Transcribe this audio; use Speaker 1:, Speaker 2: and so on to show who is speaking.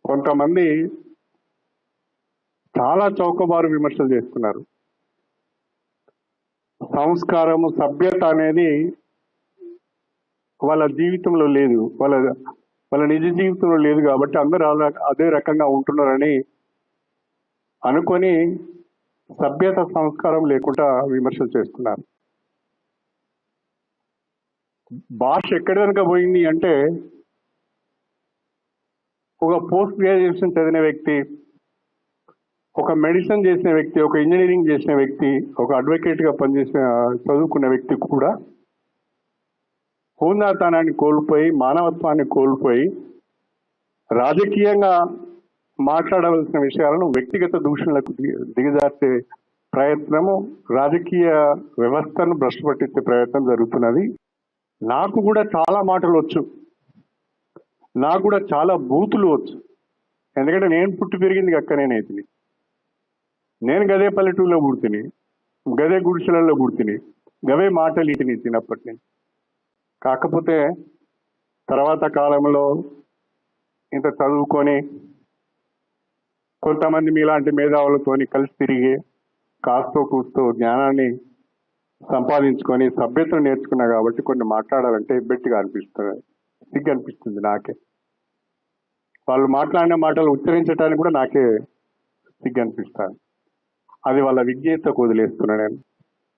Speaker 1: కొంతమంది చాలా చౌకబారు విమర్శలు చేస్తున్నారు. సంస్కారము, సభ్యత అనేది వాళ్ళ జీవితంలో లేదు, వాళ్ళ నిజ జీవితంలో లేదు. కాబట్టి అందరూ అదే రకంగా ఉంటున్నారని అనుకొని సభ్యత, సంస్కారం లేకుండా విమర్శలు చేస్తున్నారు. భాష ఎక్కడి కనుక పోయింది అంటే, ఒక పోస్ట్ గ్రాడ్యుయేషన్ చదివిన వ్యక్తి, ఒక మెడిసిన్ చేసిన వ్యక్తి, ఒక ఇంజనీరింగ్ చేసిన వ్యక్తి, ఒక అడ్వకేట్గా పనిచేసిన చదువుకున్న వ్యక్తి కూడా హోందాతనాన్ని కోల్పోయి, మానవత్వాన్ని కోల్పోయి, రాజకీయంగా మాట్లాడవలసిన విషయాలను వ్యక్తిగత దూషణలకు దిగజార్చే ప్రయత్నము, రాజకీయ వ్యవస్థను భ్రష్టు పట్టించే ప్రయత్నం జరుగుతున్నది. నాకు కూడా చాలా మాటలు వచ్చు, నాకు కూడా చాలా బూతులు వచ్చు. ఎందుకంటే నేను పుట్టి పెరిగింది అక్కనేనైతే, నేను గదే పల్లెటూరులో పుడితిని, గదే గుడిసెలలో పుడితిని, గవే మాటలు ఇటిని చిన్నప్పటి నుంచి. కాకపోతే తర్వాత కాలంలో ఇంత చదువుకొని కొంతమంది మీలాంటి మేధావులతోని కలిసి తిరిగి కాస్తో కూస్తో జ్ఞానాన్ని సంపాదించుకొని సభ్యతను నేర్చుకున్నా కాబట్టి కొన్ని మాట్లాడాలంటే ఇబ్బందిగా అనిపిస్తుంది, సిగ్గు అనిపిస్తుంది నాకే. వాళ్ళు మాట్లాడిన మాటలు ఉచ్చరించడానికి కూడా నాకే సిగ్గు అనిపిస్తుంది. అది వాళ్ళ విజ్ఞతకు వదిలేస్తున్నా నేను.